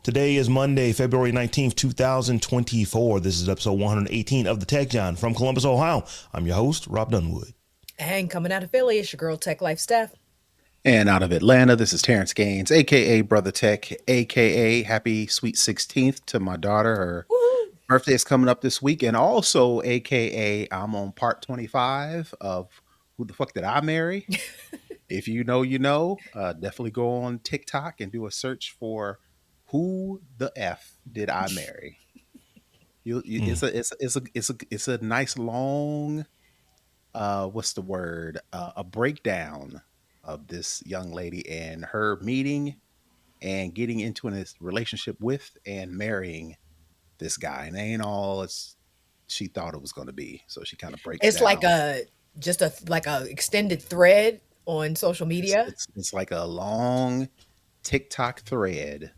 Today is Monday, February 19th, 2024. This is episode 118 of the Tech Jawn from Columbus, Ohio. I'm your host, Robb Dunewood. And coming out of Philly, it's your girl Tech Life Steph. And out of Atlanta, this is Terrance Gaines, a.k.a. Brother Tech, a.k.a. Happy Sweet 16th to my daughter. Her Woo-hoo. birthday is coming up this week. And also, a.k.a. I'm on part 25 of Who the Fuck Did I Marry? If you know, you know. Definitely go on TikTok and do a search for Who the F Did I Marry? It's a nice long what's the word? A breakdown of this young lady and her meeting and getting into a relationship with and marrying this guy. And it ain't all it's she thought it was going to be. So she kind of breaks It's down. like a extended thread on social media. It's like a long TikTok thread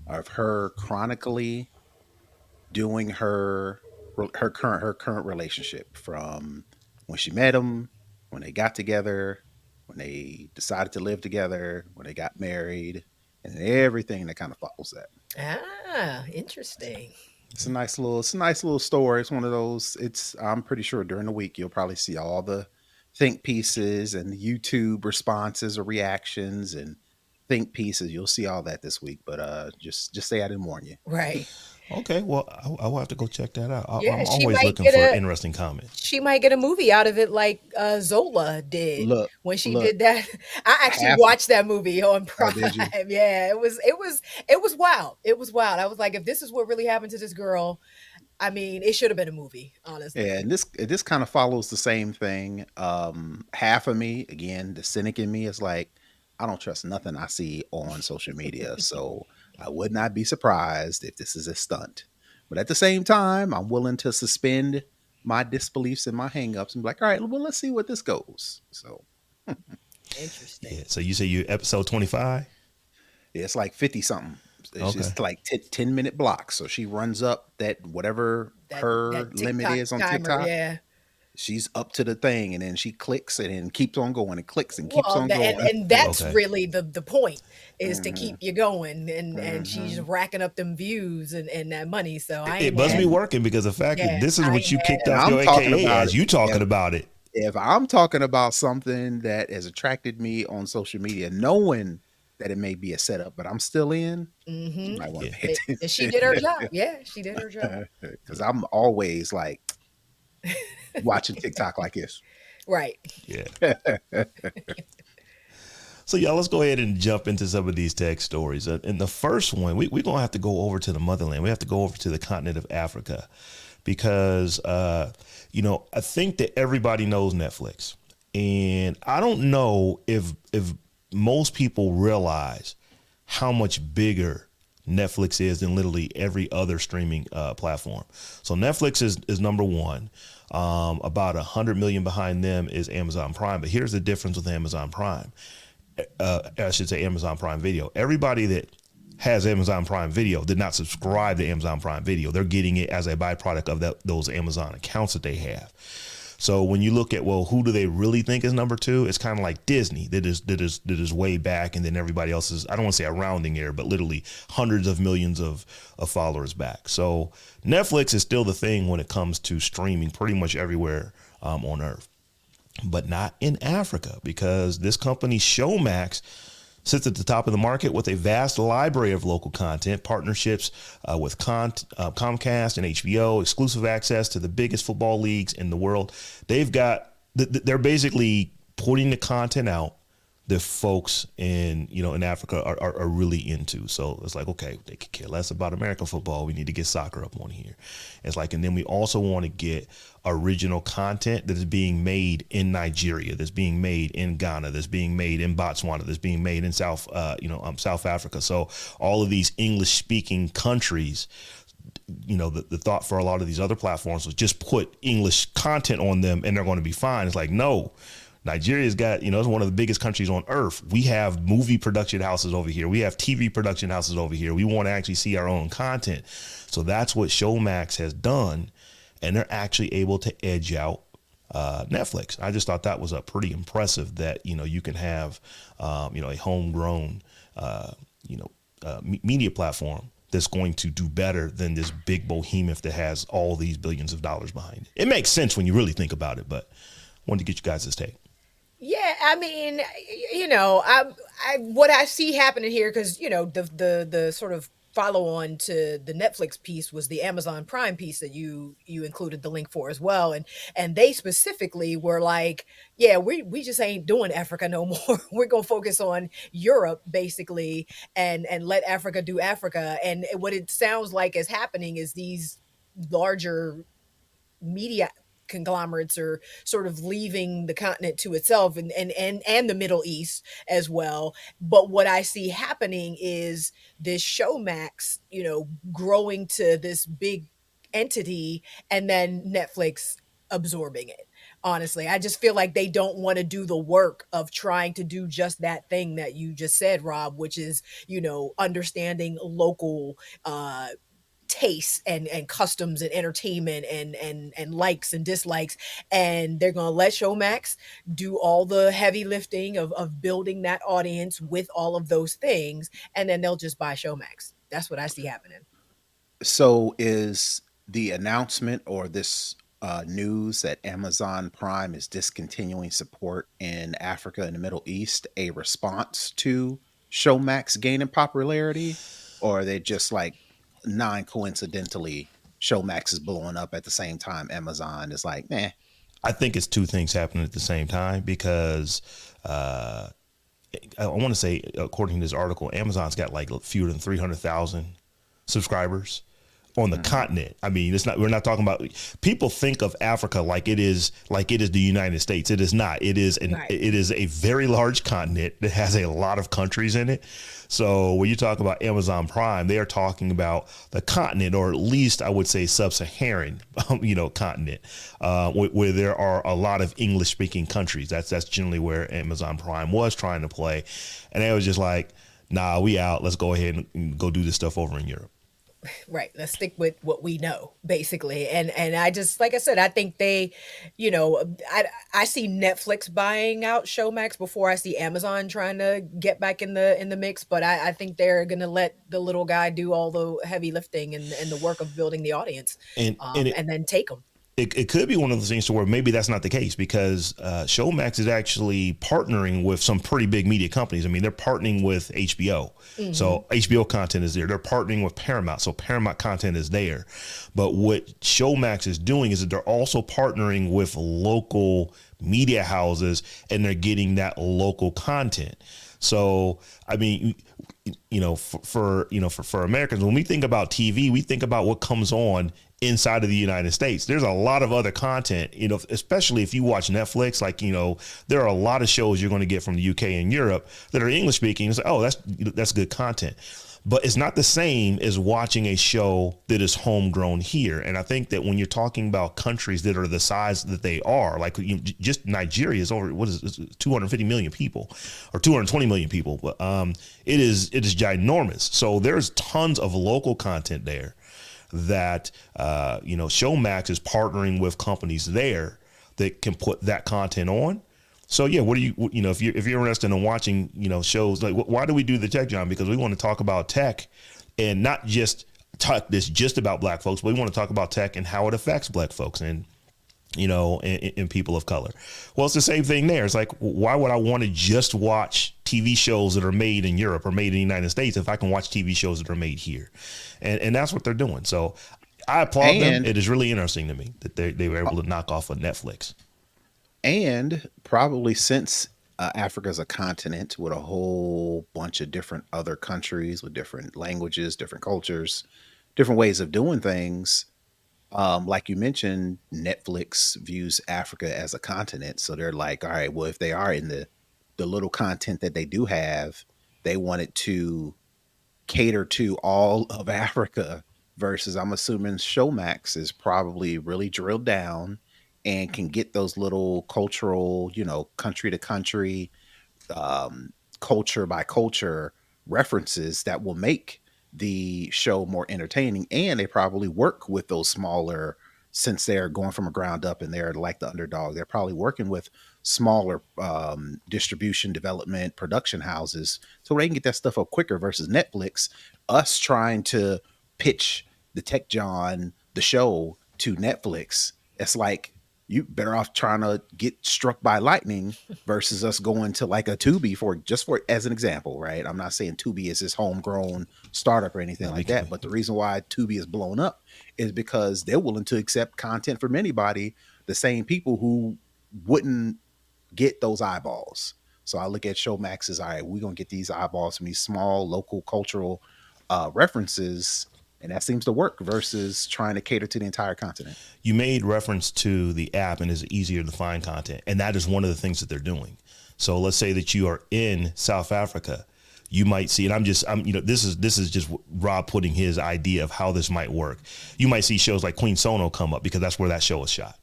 of her chronically doing her current relationship from when she met him, when they got together, when they decided to live together, when they got married, and everything that kind of follows that. Ah, interesting. It's a nice little story. It's one of those. I'm pretty sure during the week you'll probably see all the think pieces and YouTube responses or reactions and think pieces. You'll see all that this week, but just say I didn't warn you. Right. Okay, well, I will have to go check that out. Yeah, I'm she always might looking get for a- interesting comments. She might get a movie out of it like Zola did Look, when she look, did that. I actually half. watched that movie on Oh, Prime. did you? Yeah, it was wild. It was wild. I was like, if this is what really happened to this girl, I mean, it should have been a movie, honestly. Yeah, and this kind of follows the same thing. Half of me, again, the cynic in me is like, I don't trust nothing I see on social media, so I would not be surprised if this is a stunt. But at the same time, I'm willing to suspend my disbeliefs and my hangups and be like, all right, well, let's see what this goes. So Interesting. Yeah, so you say you episode 25? yeah, it's like 50 something. It's Okay. just like 10-minute blocks. So she runs up that whatever her That limit TikTok is on timer, TikTok. yeah. She's up to the thing, and then she clicks and then keeps on going and clicks and keeps Well, on going. and that's Okay. really the point is to Mhm, keep you going, and she's mhm. racking up them views and that money. So I It ain't must mad. be working because the fact Yeah, that this is I what ain't you mad kicked at And off her. your I'm talking AKA about as it. you talking about it. If I'm talking about something that has attracted me on social media, knowing that it may be a setup, but I'm still in, you Mm-hmm. might want Yeah. to pay And she attention did her job. Yeah, she did her job. because I'm always like watching TikTok like this. Right. Yeah. So, y'all, let's go ahead and jump into some of these tech stories. And the first one, we're going to have to go over to the motherland. We have to go over to the continent of Africa because, I think that everybody knows Netflix. And I don't know if most people realize how much bigger Netflix is than literally every other streaming platform. So Netflix is number one. About 100 million behind them is Amazon Prime. But here's the difference with Amazon Prime. I should say Amazon Prime Video. Everybody that has Amazon Prime Video did not subscribe to Amazon Prime Video. They're getting it as a byproduct of those Amazon accounts that they have. So when you look at, well, who do they really think is number two? It's kind of like Disney that is way back, and then everybody else is, I don't want to say a rounding error, but literally hundreds of millions of followers back. So Netflix is still the thing when it comes to streaming pretty much everywhere on Earth. But not in Africa, because this company Showmax sits at the top of the market with a vast library of local content, partnerships with Comcast and HBO, exclusive access to the biggest football leagues in the world. They're basically putting the content out that folks in Africa are really into. So it's like, okay, they could care less about American football. We need to get soccer up on here. It's like, and then we also want to get original content that is being made in Nigeria, that's being made in Ghana, that's being made in Botswana, that's being made in South Africa. So all of these English speaking countries, the thought for a lot of these other platforms was just put English content on them and they're going to be fine. It's like, no. Nigeria's got, it's one of the biggest countries on earth. We have movie production houses over here. We have TV production houses over here. We want to actually see our own content. So that's what Showmax has done. And they're actually able to edge out Netflix. I just thought that was pretty impressive that, you can have, a homegrown, media platform that's going to do better than this big behemoth that has all these billions of dollars behind it. It makes sense when you really think about it, but I wanted to get you guys' take. Yeah, I mean, what I see happening here, because the sort of follow on to the Netflix piece was the Amazon Prime piece that you included the link for as well, and they specifically were like, yeah, we just ain't doing Africa no more. We're gonna focus on Europe basically, and let Africa do Africa. And what it sounds like is happening is these larger media conglomerates are sort of leaving the continent to itself, and the Middle East as well. But what I see happening is this Showmax, growing to this big entity, and then Netflix absorbing it. Honestly, I just feel like they don't want to do the work of trying to do just that thing that you just said, Rob, which is, understanding local tastes and customs and entertainment and likes and dislikes, and they're gonna let Showmax do all the heavy lifting of building that audience with all of those things, and then they'll just buy Showmax. That's what I see happening. So is the announcement or this news that Amazon Prime is discontinuing support in Africa and the Middle East a response to Showmax gaining popularity? Or are they just like non coincidentally, Showmax is blowing up at the same time Amazon is like, nah. I think it's two things happening at the same time because I want to say, according to this article, Amazon's got like fewer than 300,000 subscribers on the continent. I mean, it's not, we're not talking about, people think of Africa like it is the United States. It is not. It is Right. it is a very large continent that has a lot of countries in it. So when you talk about Amazon Prime, they are talking about the continent, or at least I would say sub-Saharan, continent, where there are a lot of English-speaking countries. That's generally where Amazon Prime was trying to play, and they was just like, nah, we out. Let's go ahead and go do this stuff over in Europe. Right. Let's stick with what we know, basically. And I just, like I said, I think they, I see Netflix buying out Showmax before I see Amazon trying to get back in the mix. But I think they're gonna let the little guy do all the heavy lifting and the work of building the audience, And it, and then take them. it could be one of those things to where maybe that's not the case, because Showmax is actually partnering with some pretty big media companies. I mean, they're partnering with HBO. So HBO content is there. They're partnering with Paramount. So Paramount content is there. But what Showmax is doing is that they're also partnering with local media houses, and they're getting that local content. So, I mean, for Americans, when we think about TV, we think about what comes on inside of the United States. There's a lot of other content, especially if you watch Netflix, there are a lot of shows you're going to get from the UK and Europe that are English speaking. It's like, oh, that's good content. But it's not the same as watching a show that is homegrown here. And I think that when you're talking about countries that are the size that they are, like just Nigeria is over, 250 million people or 220 million people. But it is ginormous. So there's tons of local content there that, Showmax is partnering with companies there that can put that content on. So yeah, what do if you're interested in watching, shows, like why do we do the tech, John? Because we want to talk about tech, and not just talk this just about black folks, but we want to talk about tech and how it affects black folks and and people of color. Well, it's the same thing there. It's like, why would I want to just watch TV shows that are made in Europe or made in the United States if I can watch TV shows that are made here? And that's what they're doing. So I applaud them. It is really interesting to me that they were able to knock off of Netflix. And probably since Africa's a continent with a whole bunch of different other countries with different languages, different cultures, different ways of doing things. Like you mentioned, Netflix views Africa as a continent. So they're like, all right, well, if they are in the little content that they do have, they wanted to cater to all of Africa, versus I'm assuming Showmax is probably really drilled down and can get those little cultural, country to country, culture by culture references that will make the show more entertaining. And they probably work with those smaller, since they're going from a ground up and they're like the underdog, they're probably working with smaller distribution, development, production houses, so they can get that stuff up quicker versus Netflix. Us trying to pitch the Tech John, the show, to Netflix, it's like you better off trying to get struck by lightning versus us going to like a Tubi for just for as an example, right? I'm not saying Tubi is this homegrown startup or anything like that, but the reason why Tubi is blown up is because they're willing to accept content from anybody, the same people who wouldn't get those eyeballs. So I look at Showmax as, all right, we're gonna get these eyeballs from these small local cultural references, and that seems to work versus trying to cater to the entire continent. You made reference to the app and it's easier to find content, and that is one of the things that they're doing. So let's say that you are in South Africa, you might see, and this is just Rob putting his idea of how this might work. You might see shows like Queen Sono come up because that's where that show is shot.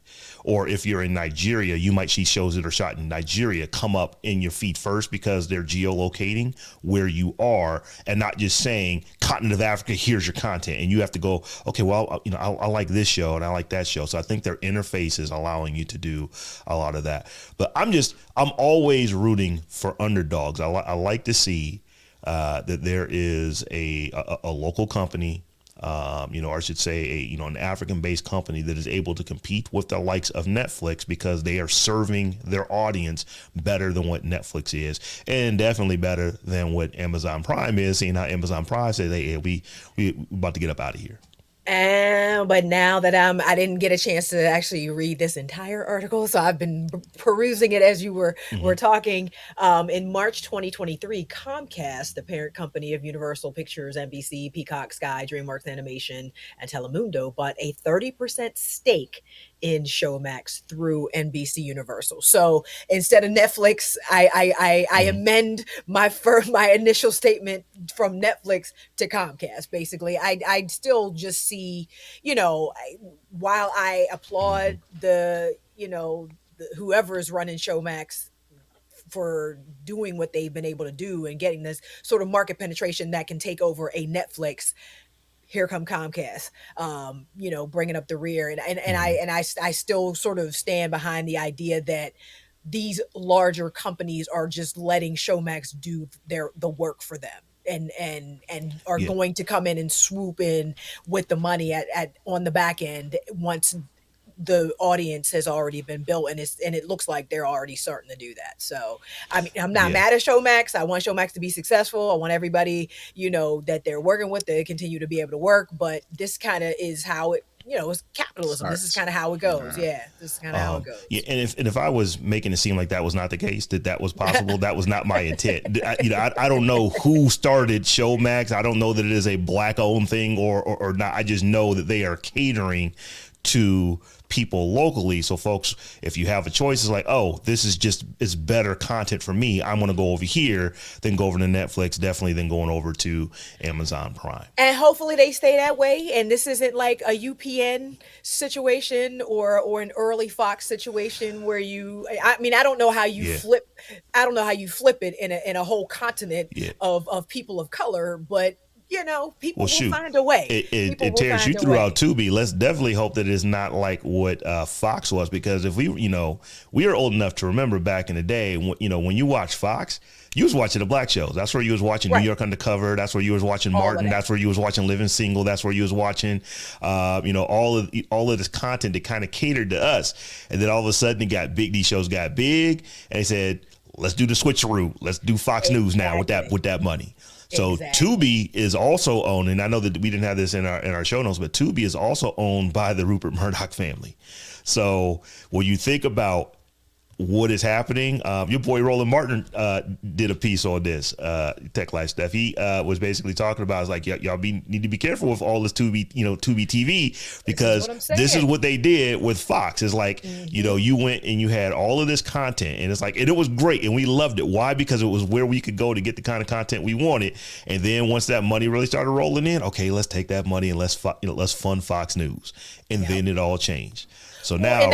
Or if you're in Nigeria, you might see shows that are shot in Nigeria come up in your feed first because they're geolocating where you are and not just saying continent of Africa, here's your content. And you have to go, okay, well, I like this show and I like that show. So I think their interface is allowing you to do a lot of that. But I'm always rooting for underdogs. I like to see that there is a local company, or I should say, an African-based company that is able to compete with the likes of Netflix because they are serving their audience better than what Netflix is, and definitely better than what Amazon Prime is. Seeing how Amazon Prime says, "Hey, we about to get up out of here." But now that I didn't get a chance to actually read this entire article, so I've been perusing it as you were talking. In March 2023, Comcast, the parent company of Universal Pictures, NBC, Peacock, Sky, DreamWorks Animation, and Telemundo, bought a 30% stake in Showmax through NBC Universal. So instead of Netflix, I amend my initial statement from Netflix to Comcast. Basically, I still just see, while I applaud whoever is running Showmax for doing what they've been able to do and getting this sort of market penetration that can take over a Netflix. Here come Comcast, bringing up the rear, and I still sort of stand behind the idea that these larger companies are just letting Showmax do the work for them, and are going to come in and swoop in with the money at on the back end once the audience has already been built, and it looks like they're already starting to do that. So I mean, I'm not mad at Showmax. I want Showmax to be successful. I want everybody, that they're working with to continue to be able to work. But this kind of is how it, it's capitalism. This is kind of how it goes. Yeah, this is kind of how it goes. Yeah, and if I was making it seem like that was not the case, that was possible, that was not my intent. I don't know who started Showmax. I don't know that it is a Black-owned thing or not. I just know that they are catering to people locally. So folks, if you have a choice, it's like, oh, it's better content for me, I'm going to go over here, then go over to Netflix, definitely then going over to Amazon Prime. And hopefully they stay that way. And this isn't like a UPN situation or an early Fox situation where I don't know how you flip it in a whole continent of people of color, but people will find a way. Terrance, you threw out Tubi. Let's definitely hope that it's not like what Fox was, because if we are old enough to remember back in the day, when you watch Fox, you was watching the black shows. That's where you was watching New York Undercover. That's where you was watching Martin. That's where you was watching Living Single. That's where you was watching, all of this content that kind of catered to us. And then all of a sudden, these shows got big, and they said, let's do the switcheroo. Let's do Fox News now with that money. So Tubi is also owned, and I know that we didn't have this in our show notes, but Tubi is also owned by the Rupert Murdoch family. So when you think about what is happening, your boy Roland Martin did a piece on this Tech Life stuff. He was basically talking about, it's like, y'all need to be careful with all this Tubi TV, because this is what they did with Fox. It's like, you went and you had all of this content, and it's like, and it was great, and we loved it. Why? Because it was where we could go to get the kind of content we wanted. And then once that money really started rolling in, okay, let's take that money and let's fund Fox News, and then it all changed. So now,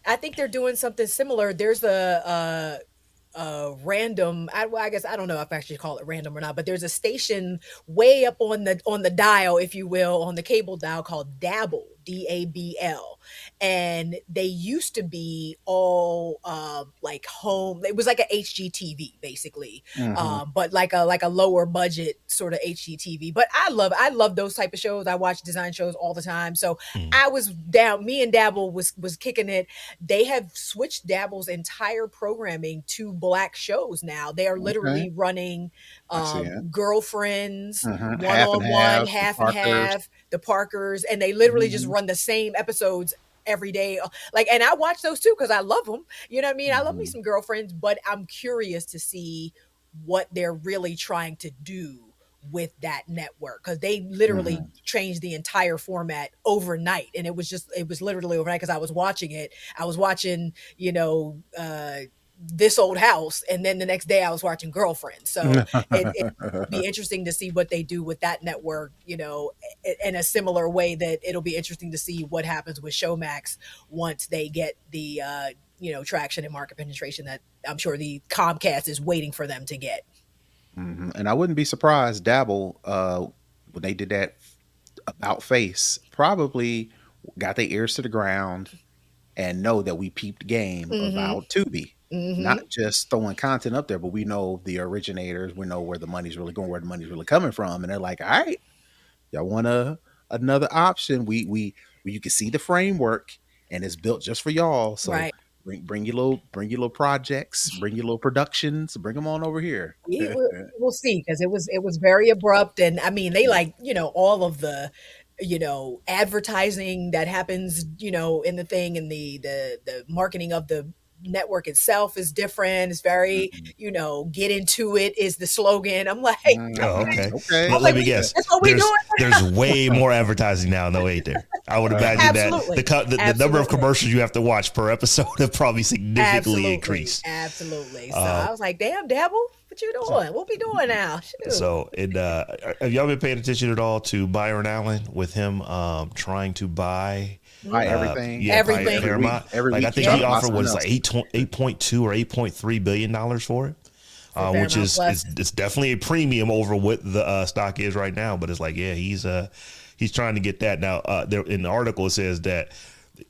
I think they're doing something similar. There's a random, I guess, I don't know if I actually call it random or not, but there's a station way up on the dial, if you will, on the cable dial called Dabble. DABL, and they used to be all like home. It was like a HGTV basically, Hmm. but like a lower budget sort of HGTV. But I love those type of shows. I watch design shows all the time, so Mm. I was down. Me and Dabble was kicking it. They have switched Dabble's entire programming to black shows now. They are Okay, literally running I see it. girlfriends, one Half and on one, half, the half and Parkers. half, the Parkers, and they literally just Hmm. run the same episodes every day. Like, and I watch those too because I love them. You know what I mean? I love me Hmm. some girlfriends, but I'm curious to see what they're really trying to do with that network because they literally Hmm. changed the entire format overnight, and it was literally overnight because I was watching it. I was watching, This Old House, and then the next day I was watching Girlfriend. So it will be interesting to see what they do with that network, in a similar way that it'll be interesting to see what happens with Showmax once they get the traction and market penetration that I'm sure the Comcast is waiting for them to get. And I wouldn't be surprised, Dabble, when they did that about face, probably got their ears to the ground and know that we peeped game Mm-hmm. about Tubi. Mm-hmm. Not just throwing content up there, but we know the originators. We know where the money's really going, where the money's really coming from, and they're like, "All right, y'all want another option? We you can see the framework, and it's built just for y'all. So Right. bring your little projects, bring your little productions, bring them on over here." We'll see because it was very abrupt, and I mean they like all of the advertising that happens in the thing, and the marketing of the network itself is different. It's very Mhm. get into it is the slogan. I'm like, Oh, Mhm. okay. I Okay. was Let like, me guess. that's what we There's doing. there's way more advertising now, no wait there. I would imagine that the, Absolutely, the number of absolutely. commercials you have to watch per episode have probably significantly Absolutely, increased. absolutely. So Uh, I was like, "Damn, Dabble, what you doing? What we doing now? Shoot, so, have y'all been paying attention at all to Byron Allen with him trying to buy, Buy everything everything." Paramount? every Like I week. He think talk he Yeah, about offered what something is like else. 8.2 or 8.3 billion dollars for it. for Which Paramount is Plus. it's definitely a premium over what the stock is right now. But it's like, yeah, he's trying to get that now. There in the article it says that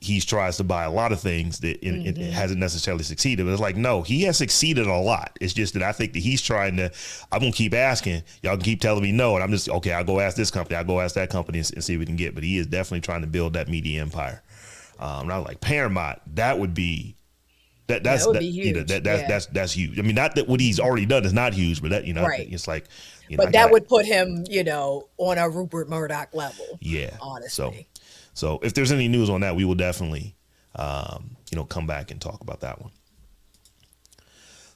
he tries to buy a lot of things that it Hmm. hasn't necessarily succeeded. But it's like, no, he has succeeded a lot. It's just that I think that he's trying to. I'm gonna keep asking. Y'all can keep telling me no, and I'm just okay. I'll go ask this company. I'll go ask that company and see what we can get. But he is definitely trying to build that media empire. And I was like, Paramount, that would be that That that's would that be you know huge. that that's Yeah, that's that's huge. I mean, not that what he's already done is not huge, but that right. it's like I But that got would put him, on a Rupert Murdoch level, yeah. So honestly. so if there's any news on that, we will definitely come back and talk about that one.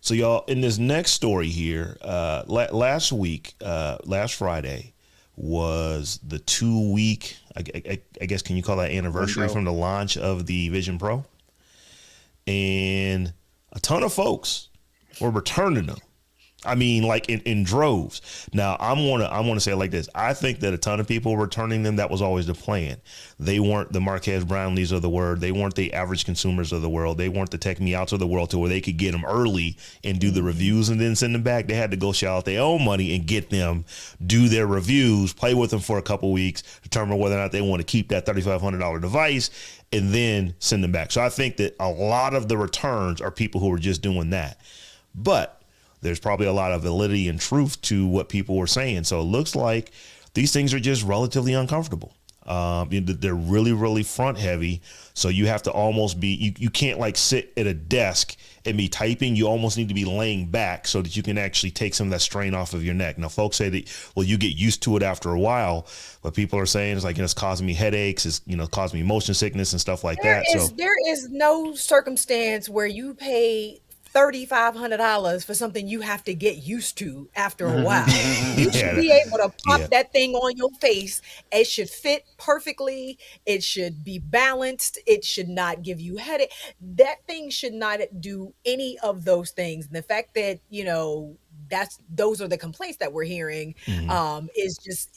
So y'all, in this next story here, last week, last Friday was the 2 week. I guess can you call that anniversary Window. from the launch of the Vision Pro, and a ton of folks were returning them. I mean, like in droves. Now, I want to say it like this. I think that a ton of people were returning them. That was always the plan. They weren't the Marquez Brownlees of the world. They weren't the average consumers of the world. They weren't the Tech Me Outs of the world to where they could get them early and do the Hmm. reviews and then send them back. They had to go shell out their own money and get them, do their reviews, play with them for a couple weeks, determine whether or not they want to keep that $3,500 device, and then send them back. So I think that a lot of the returns are people who are just doing that. But there's probably a lot of validity and truth to what people were saying. So it looks like these things are just relatively uncomfortable. They're really, really front heavy. So you have to almost be, you can't like sit at a desk and be typing. You almost need to be laying back so that you can actually take some of that strain off of your neck. Now, folks say that, well, you get used to it after a while, but people are saying it's like, it's causing me headaches. It's, causing me motion sickness and stuff like There that. is So there is no circumstance where you pay $3,500 for something you have to get used to after a while. You should yeah, be able to pop yeah. that thing on your face. It should fit perfectly. It should be balanced. It should not give you headache. That thing should not do any of those things. And the fact that, those are the complaints that we're hearing, Mhm. is just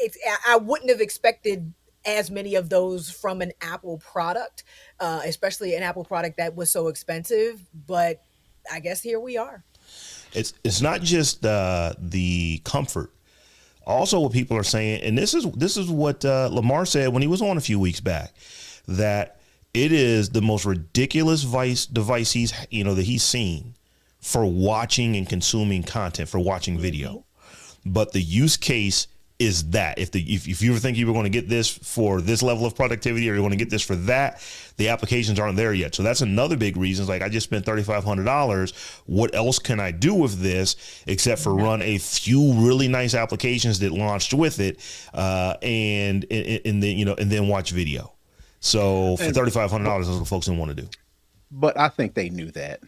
it's I wouldn't have expected as many of those from an Apple product, especially an Apple product that was so expensive. But I guess here we are. It's not just the comfort. Also, what people are saying, and this is what Lamar said when he was on a few weeks back, that it is the most ridiculous device that he's seen for watching and consuming content, for watching video. But the use case is that if you ever think you were going to get this for this level of productivity, or you're going to get this for that, the applications aren't there yet. So that's another big reason. It's like, I just spent $3,500. What else can I do with this except for run a few really nice applications that launched with it, and then watch video. So for $3,500, that's what folks didn't want to do. But I think they knew that,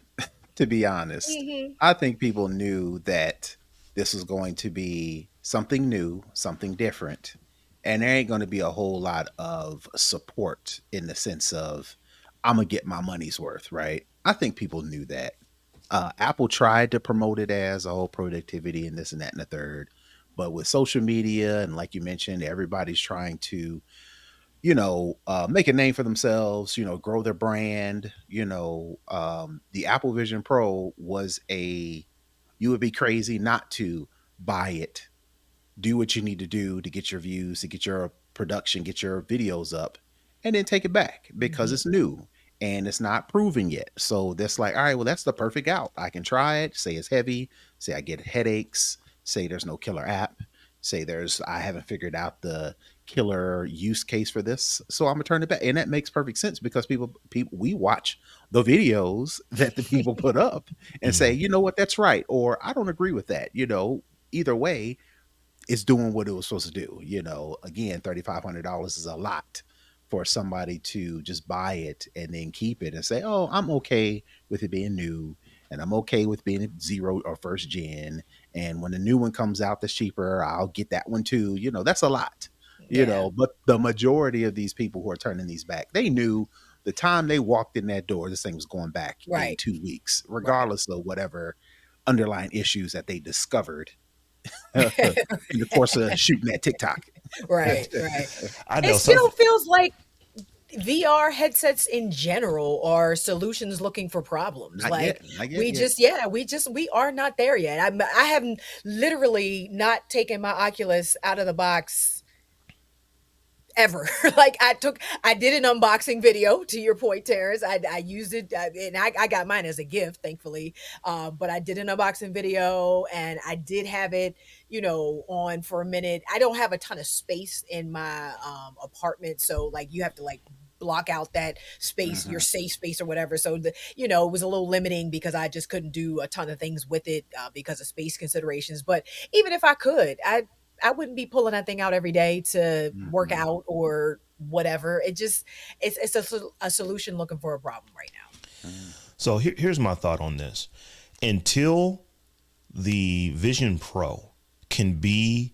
to be honest. I think people knew that this was going to be something new, something different. And there ain't going to be a whole lot of support in the sense of, I'm going to get my money's worth, right? I think people knew that. Apple tried to promote it as a whole productivity and this and that and the third. But with social media, and like you mentioned, everybody's trying to, make a name for themselves, grow their brand. The Apple Vision Pro was you would be crazy not to buy it, do what you need to do to get your views, to get your production, get your videos up, and then take it back because it's new and it's not proven yet. So that's like, all right, well, that's the perfect out. I can try it, say it's heavy, say I get headaches, say there's no killer app, say I haven't figured out the killer use case for this, so I'm gonna turn it back. And that makes perfect sense because people we watch the videos that the people put up and say, you know what, that's right, or I don't agree with that. Either way, it's doing what it was supposed to do. Again, $3,500 is a lot for somebody to just buy it and then keep it and say, oh, I'm okay with it being new, and I'm okay with being zero or first gen, and when the new one comes out that's cheaper, I'll get that one too. That's a lot. But the majority of these people who are turning these back, they knew the time they walked in that door, this thing was going back in 2 weeks, regardless of whatever underlying issues that they discovered in the course of shooting that TikTok. Right. I know it still feels like VR headsets in general are solutions looking for problems. Not Like yet. we are not there yet. I haven't literally not taken my Oculus out of the box ever. Like I did an unboxing video, to your point, Terrance. I used it, and I got mine as a gift, thankfully. But I did an unboxing video, and I did have it, on for a minute. I don't have a ton of space in my apartment, so like you have to like block out that space, your safe space or whatever. So it was a little limiting because I just couldn't do a ton of things with it because of space considerations. But even if I could, I wouldn't be pulling that thing out every day to work out or whatever. It's a solution looking for a problem right now. So here's my thought on this. Until the Vision Pro can be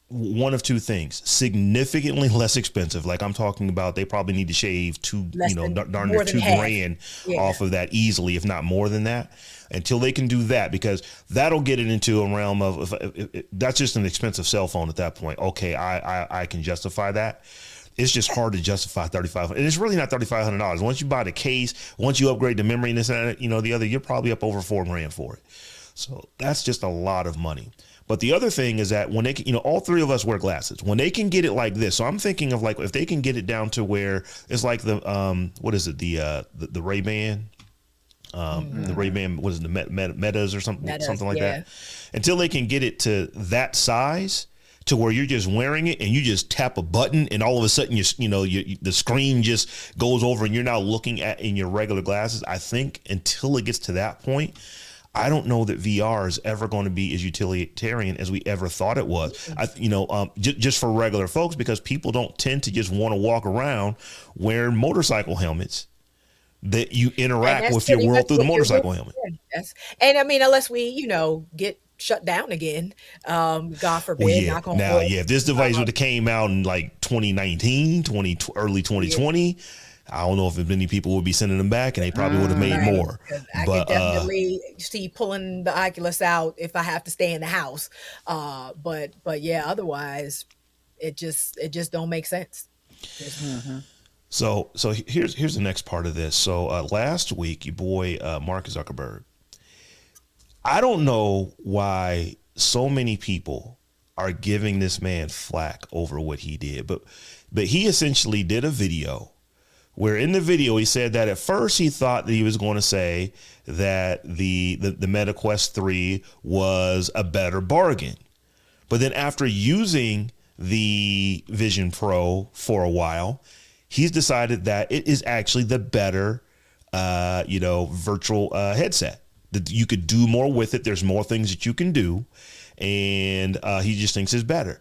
one of two things: significantly less expensive. Like I'm talking about, they probably need to shave darn near $2,000 off of that easily, if not more than that. Until they can do that, because that'll get it into a realm of if that's just an expensive cell phone at that point. Okay, I can justify that. It's just hard to justify $3,500, and it's really not $3,500. Once you buy the case, once you upgrade the memory and this and the other, you're probably up over $4,000 for it. So that's just a lot of money. But the other thing is that when they can, all three of us wear glasses, when they can get it like this. So I'm thinking of like, if they can get it down to where it's like the what is it, the Ray-Ban. The Ray-Ban, what is it, the Metas or something like that. Until they can get it to that size, to where you're just wearing it and you just tap a button and all of a sudden the screen just goes over and you're now looking at in your regular glasses. I think until it gets to that point, I don't know that VR is ever going to be as utilitarian as we ever thought it was. Just for regular folks, because people don't tend to just want to walk around wearing motorcycle helmets that you interact with your world through the motorcycle helmet. Yes. And I mean, unless we, get shut down again, God forbid. Knock on wood. If this device would have came out in like 2019, early 2020, I don't know if many people would be sending them back, and they probably would have made more. I could definitely see pulling the Oculus out if I have to stay in the house. But yeah, otherwise, it just don't make sense. So here's the next part of this. So last week, your boy Mark Zuckerberg, I don't know why so many people are giving this man flack over what he did. But he essentially did a video where in the video he said that at first he thought that he was going to say that the Meta Quest 3 was a better bargain. But then after using the Vision Pro for a while, he's decided that it is actually the better, virtual headset. That you could do more with it. There's more things that you can do. And he just thinks it's better.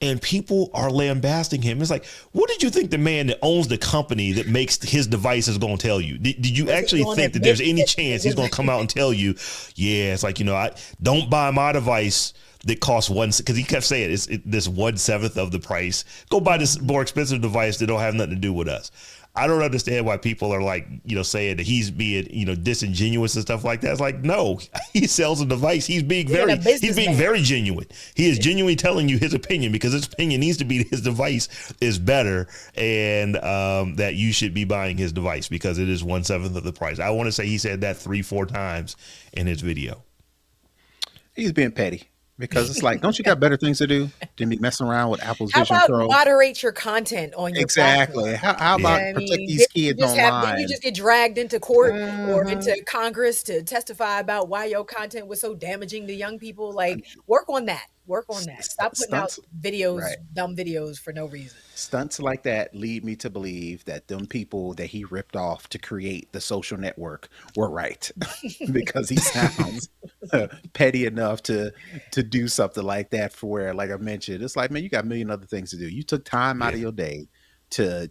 And people are lambasting him. It's like, what did you think the man that owns the company that makes his device is going to tell you? Did you actually think that there's any chance he's going to come out and tell you, yeah, it's like, I don't buy my device that costs because he kept saying this 1/7 of the price. Go buy this more expensive device that don't have nothing to do with us. I don't understand why people are like, saying that he's being, disingenuous and stuff like that. It's like, no, he sells a device. He's being very genuine. He is genuinely telling you his opinion because his opinion needs to be his device is better and that you should be buying his device because it is 1/7 of the price. I want to say he said that 3-4 times in his video. He's being petty. Because it's like, don't you got better things to do than be messing around with Apple's Vision How Pro? about moderate your content on your platform? How about protect these kids online? Then you just get dragged into court or into Congress to testify about why your content was so damaging to young people. Like, work on that. Stop putting out videos, dumb videos for no reason. Stunts like that lead me to believe that them people that he ripped off to create the social network were right because he sounds petty enough to do something like that for where, like I mentioned, it's like, man, you got a million other things to do. You took time out of your day to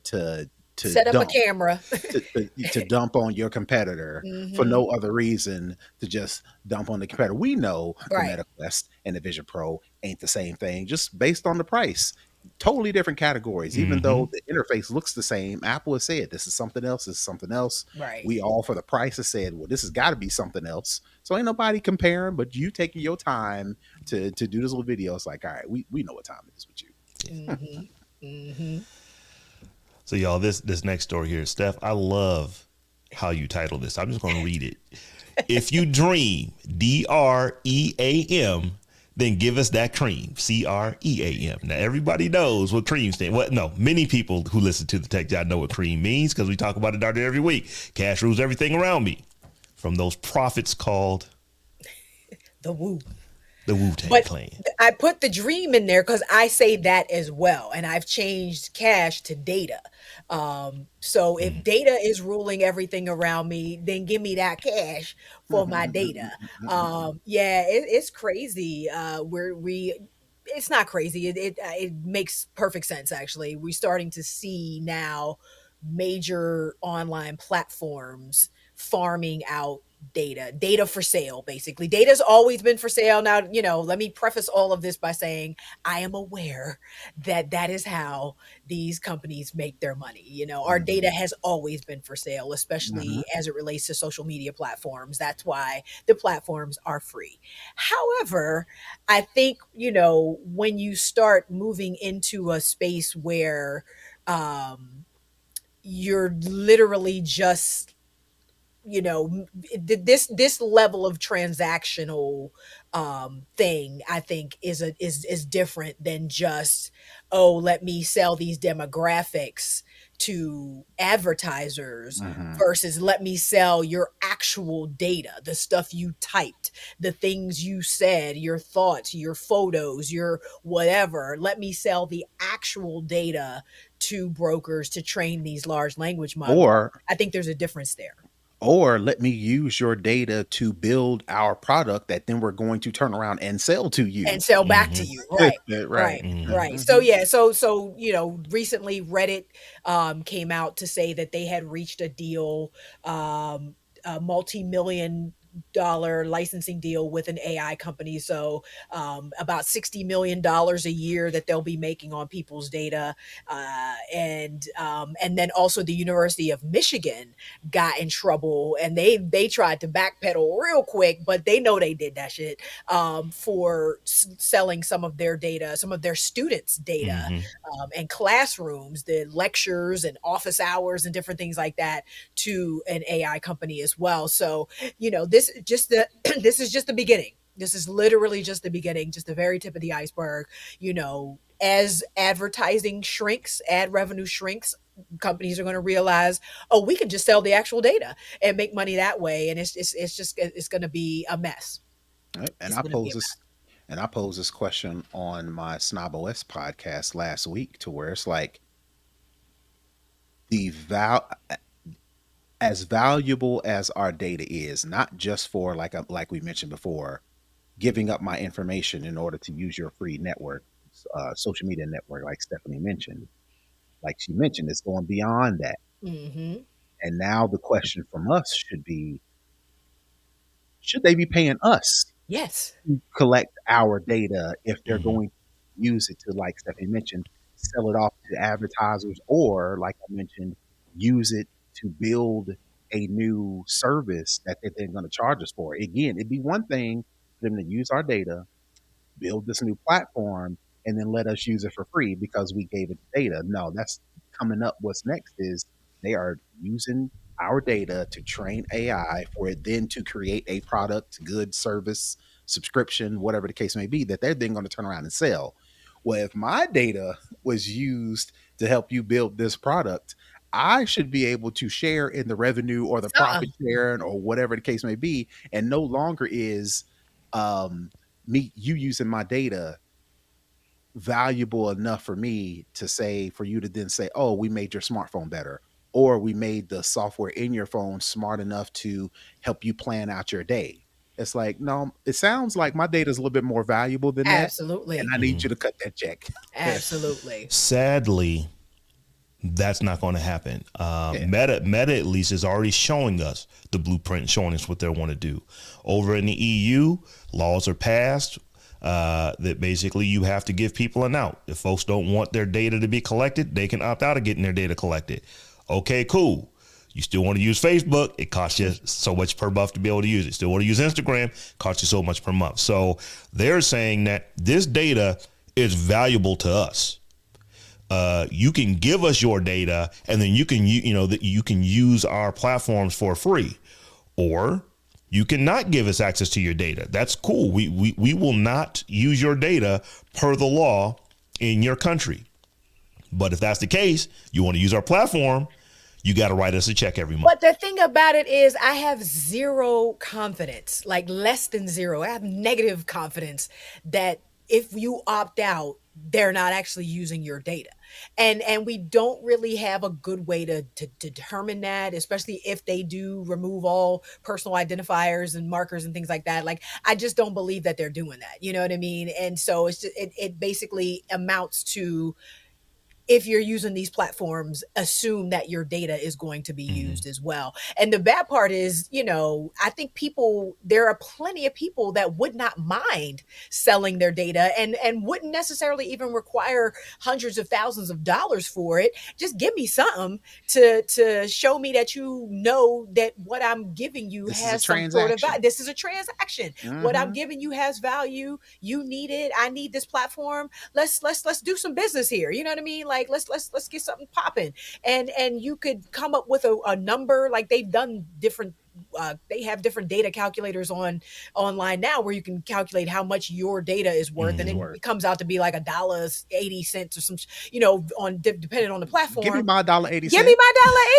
set up a camera to dump on your competitor for no other reason to just dump on the competitor. We know the Meta Quest and the Vision Pro ain't the same thing, just based on the price. Totally different categories, even though the interface looks the same. Apple has said this is something else, this is something else. Right. We all for the price have said, well, this has got to be something else. So ain't nobody comparing, but you taking your time to do this little video. It's like, all right, we know what time it is with you. So y'all, this next story here, Steph, I love how you titled this. I'm just going to read it. If you dream, DREAM, then give us that cream, CREAM. Now, everybody knows what cream stands. Well, no, many people who listen to the Tech Job know what cream means because we talk about it out there every week. Cash rules everything around me. From those prophets called the Wu. The Wu-Tang Clan. I put the dream in there because I say that as well. And I've changed cash to data. So if data is ruling everything around me, then give me that cash for my data. It's crazy. It's not crazy. It makes perfect sense, actually. We're starting to see now major online platforms farming out data for sale. Basically, data's always been for sale. Now, let me preface all of this by saying I am aware that is how these companies make their money. Our data has always been for sale, especially as it relates to social media platforms. That's why the platforms are free. However, I think, when you start moving into a space where you're literally just this level of transactional thing, I think is different than just, let me sell these demographics to advertisers versus let me sell your actual data, the stuff you typed, the things you said, your thoughts, your photos, your whatever. Let me sell the actual data to brokers to train these large language models. Or I think there's a difference there. Or let me use your data to build our product that then we're going to turn around and sell to you and sell back to you. Right. So recently Reddit came out to say that they had reached a deal, a multi-million-dollar licensing deal with an AI company. So about $60 million a year that they'll be making on people's data. And then also the University of Michigan got in trouble and they tried to backpedal real quick, but they know they did that shit for selling some of their data, some of their students' data and classrooms, the lectures and office hours and different things like that to an AI company as well. So, this is just the beginning. This is literally just the beginning, just the very tip of the iceberg. As advertising shrinks, ad revenue shrinks, companies are going to realize, oh, we can just sell the actual data and make money that way, and it's going to be a mess. Right? It's going to be a mess. And I posed this question on my Snob OS podcast last week, to where it's like, the as valuable as our data is, not just for, like we mentioned before, giving up my information in order to use your free network, social media network, like Stephanie mentioned. Like she mentioned, it's going beyond that. Mm-hmm. And now the question from us should be, should they be paying us Yes. to collect our data if they're Mhm. going to use it to, like Stephanie mentioned, sell it off to advertisers, or, like I mentioned, use it to build a new service that they're going to charge us for? Again, it'd be one thing for them to use our data, build this new platform, and then let us use it for free because we gave it the data. No, that's coming up. What's next is they are using our data to train AI for it then to create a product, good, service, subscription, whatever the case may be, that they're then going to turn around and sell. Well, if my data was used to help you build this product, I should be able to share in the revenue or the Uh-uh. profit sharing or whatever the case may be, and no longer is um, you using my data valuable enough for me to say, for you to then say, oh, we made your smartphone better, or we made the software in your phone smart enough to help you plan out your day. It's like, no, it sounds like my data is a little bit more valuable than that, and Absolutely. I need you to cut that check. Absolutely. Sadly, that's not going to happen. Yeah. Meta at least is already showing us the blueprint, showing us what they want to do. Over in the EU, laws are passed that basically you have to give people an out. If folks don't want their data to be collected, they can opt out of getting their data collected. Okay, cool. You still want to use Facebook, it costs you so much per month to be able to use it. Still want to use Instagram, costs you so much per month. So they're saying that this data is valuable to us. You can give us your data, and then you can you can use our platforms for free, or you cannot give us access to your data. That's cool. We will not use your data per the law in your country. But if that's the case, you want to use our platform, you got to write us a check every month. But the thing about it is, I have zero confidence, like less than zero. I have negative confidence that if you opt out, they're not actually using your data. And we don't really have a good way to determine that, especially if they do remove all personal identifiers and markers and things like that. Like, I just don't believe that they're doing that. You know what I mean? And so it basically amounts to, if you're using these platforms, assume that your data is going to be used as well. And the bad part is, I think there are plenty of people that would not mind selling their data and wouldn't necessarily even require hundreds of thousands of dollars for it. Just give me something to show me that that what I'm giving you This is a has some sort of value. transaction. This is a transaction. What I'm Mm-hmm. giving you has value. You need it. I need this platform. Let's do some business here. You know what I mean? Like, let's get something popping. And you could come up with a number. Like, they've done different, they have different data calculators online now, where you can calculate how much your data is worth, and It's it worth. comes out to be like $1.80 or some, on depending on the platform. Give me my $1.80. Give me my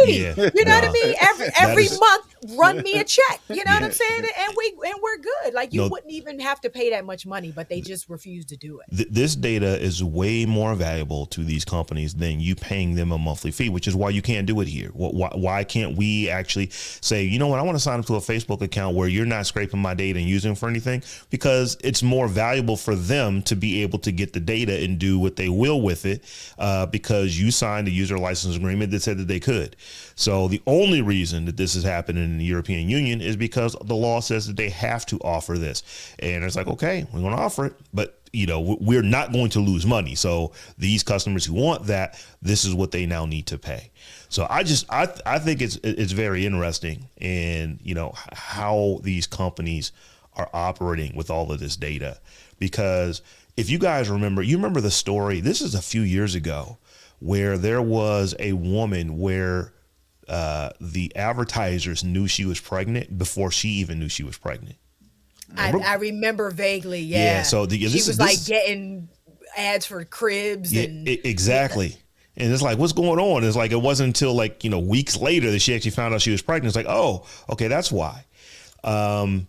$1.80. Yeah, You know what I nah, mean? Every that every is month, run me a check. You know what I'm yeah. saying? And we're good. Like, you No, wouldn't even have to pay that much money, but they just refuse to do it. this data is way more valuable to these companies than you paying them a monthly fee, which is why you can't do it here. Why can't we actually say, you know what, I want to sign up to a Facebook account where you're not scraping my data and using it for anything? Because it's more valuable for them to be able to get the data and do what they will with it, because you signed a user license agreement that said that they could. So the only reason that this is happening in the European Union is because the law says that they have to offer this. And it's like, okay, we're going to offer it, but we're not going to lose money. So these customers who want that, this is what they now need to pay. So I think it's very interesting, and how these companies are operating with all of this data. Because if you guys remember the story, this is a few years ago, where there was a woman where the advertisers knew she was pregnant before she even knew she was pregnant. I, Remember? I remember vaguely, Yeah. yeah. So She was this like is getting ads for cribs yeah, and yeah. exactly. And it's like, what's going on? It's like it wasn't until like weeks later that she actually found out she was pregnant. It's like, oh, okay, that's why. Um,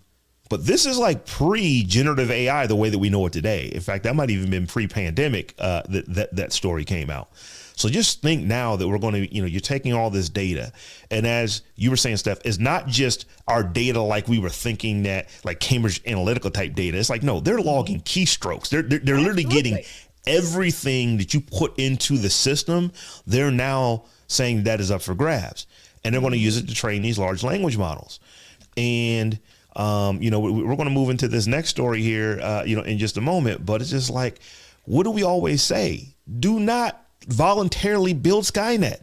but this is like pre-generative AI, the way that we know it today. In fact, that might even been pre-pandemic that story came out. So just think now that we're going to, you're taking all this data, and as you were saying, Steph, it's not just our data like we were thinking that, like Cambridge Analytica type data. It's like, no, they're logging keystrokes. They're literally getting Absolutely. everything that you put into the system. They're now saying that is up for grabs, and they're going to use it to train these large language models. And we're going to move into this next story here, in just a moment. But it's just like, what do we always say? Do not voluntarily build Skynet.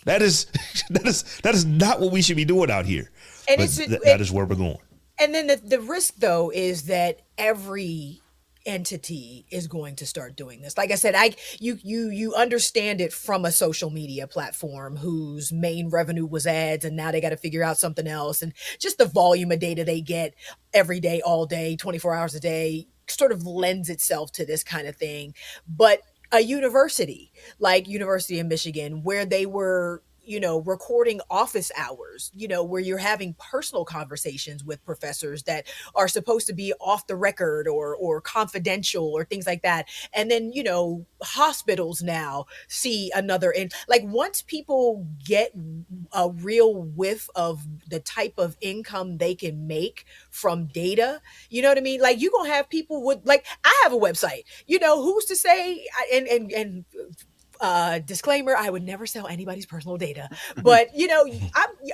That is that is not what we should be doing out here. And But that is where we're going. and then the risk though is that every entity is going to start doing this. Like I said, you understand it from a social media platform whose main revenue was ads, and now they got to figure out something else, and just the volume of data they get every day, all day, 24 hours a day sort of lends itself to this kind of thing. But a university like University of Michigan, where they were recording office hours, where you're having personal conversations with professors that are supposed to be off the record or confidential or things like that. And then, hospitals now see another in like once people get a real whiff of the type of income they can make from data, you know what I mean? Like you're gonna have people with like I have a website, who's to say and disclaimer, I would never sell anybody's personal data, but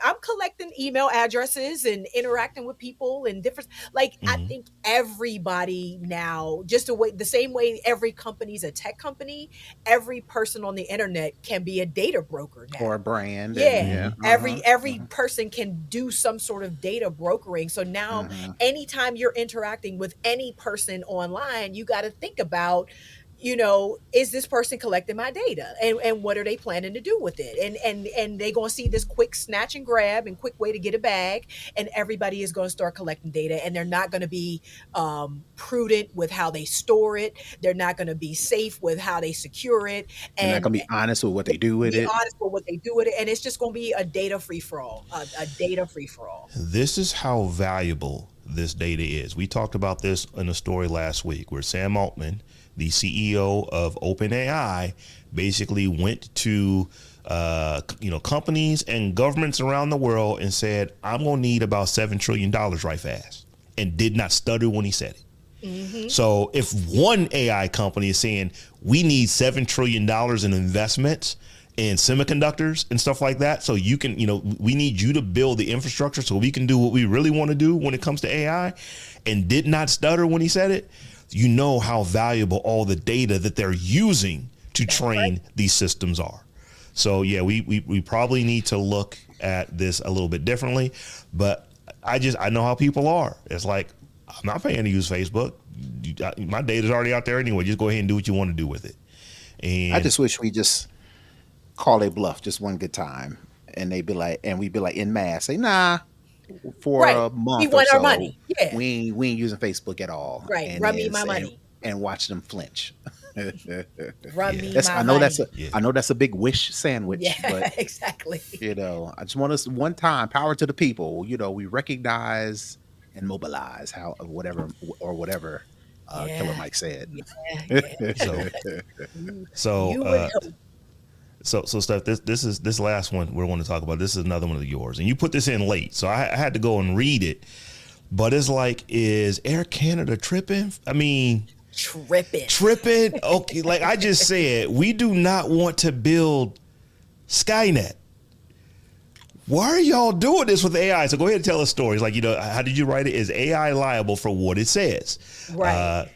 I'm collecting email addresses and interacting with people and different, like I Hmm. think everybody now, just the same way every company's a tech company, every person on the internet can be a data broker Or a now. brand, and Yeah. yeah, Hmm. Every person can do some sort of data brokering. So now uh-huh. anytime you're interacting with any person online, you got to think about, is this person collecting my data, and what are they planning to do with it? And they going to see this quick snatch and grab and quick way to get a bag, and everybody is going to start collecting data, and they're not going to be prudent with how they store it. They're not going to be safe with how they secure it, They're not and gonna be honest with what they do with be it. honest with what they do with it. And it's just going to be a data free for all, a data free for all. This is how valuable this data is. We talked about this in a story last week where Sam Altman, the CEO of OpenAI, basically went to companies and governments around the world and said, "I'm gonna need about $7 trillion right fast," and did not stutter when he said it. Mm-hmm. So if one AI company is saying we need $7 trillion in investments in semiconductors and stuff like that, so you can, we need you to build the infrastructure so we can do what we really want to do when it comes to AI, and did not stutter when he said it, you know how valuable all the data that they're using to That's right. train these systems are. So yeah, we probably need to look at this a little bit differently, but I know how people are. It's like, I'm not paying to use Facebook. My data's already out there anyway. Just go ahead and do what you want to do with it. I And just wish we just call a bluff just one good time, and we'd be like in mass, say, nah, for Right. a We month or want our so, money. Yeah. we ain't using Facebook at all, Right. and Run me my is and and watch them flinch. Run yeah, me That's my I know that's money. a yeah. I know that's a big wish Yeah, sandwich, but exactly. I just want us one time, power to the people. We recognize and mobilize how whatever Killer Yeah. Mike said. Yeah. Yeah. So You, so you would uh hope. so Steph, this is this last one we're going to talk about. This is another one of yours, and you put this in late, so I had to go and read it. But it's like, is Air Canada tripping? I mean, Tripping. tripping. Okay, like I just said, we do not want to build Skynet. Why are y'all doing this with AI? So go ahead and tell us stories. Like, how did you write it? Is AI liable for what it says? Right.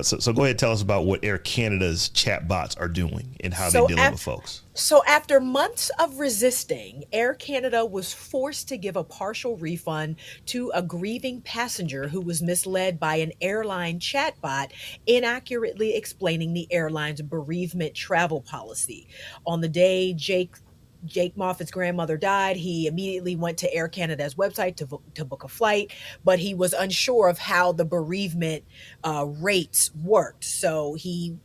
So go ahead and tell us about what Air Canada's chat bots are doing and how they're So dealing with folks. after months of resisting, Air Canada was forced to give a partial refund to a grieving passenger who was misled by an airline chatbot inaccurately explaining the airline's bereavement travel policy. On the day Jake Jake Moffat's grandmother died. He immediately went to Air Canada's website to book a flight, but he was unsure of how the bereavement rates worked. So he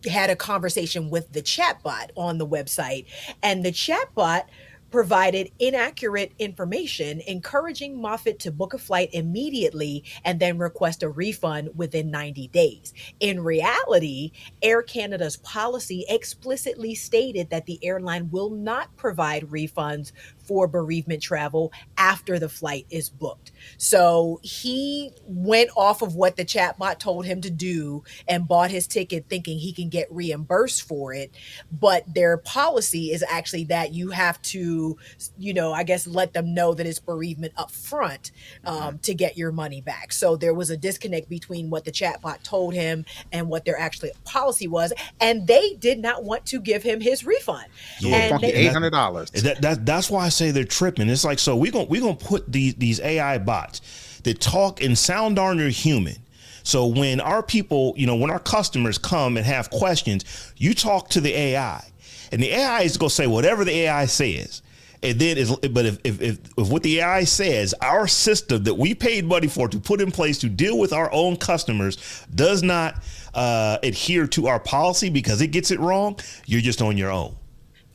had a conversation with the chatbot on the website, and the chatbot provided inaccurate information, encouraging Moffat to book a flight immediately and then request a refund within 90 days. In reality, Air Canada's policy explicitly stated that the airline will not provide refunds for bereavement travel after the flight is booked. So he went off of what the chatbot told him to do and bought his ticket thinking he can get reimbursed for it. But their policy is actually that you have to, I guess, let them know that it's bereavement up front Mm-hmm. to get your money back. So there was a disconnect between what the chatbot told him and what their actual policy was. And they did not want to give him his refund. So we're Yeah, And talking they, $800. that's why I say they're tripping. It's like, so we gonna put these AI bots that talk and sound darn near human. So when our people, when our customers come and have questions, you talk to the AI, and the AI is gonna say whatever the AI says. And then, but if what the AI says, our system that we paid money for to put in place to deal with our own customers does not adhere to our policy because it gets it wrong, you're just on your own.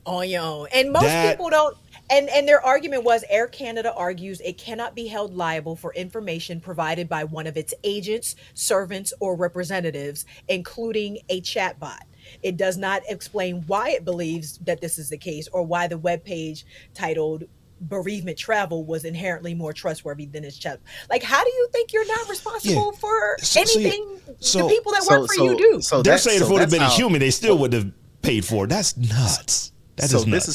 on your own. And most That people don't. And their argument was Air Canada argues it cannot be held liable for information provided by one of its agents, servants, or representatives, including a chatbot. It does not explain why it believes that this is the case or why the webpage titled bereavement travel was inherently more trustworthy than its chat. Like, how do you think you're not yeah. responsible for Yeah. anything the So people that work So for you so do? so they're that saying if so it would have that's been a how human, they still would have paid for it. That's nuts. That so is nuts.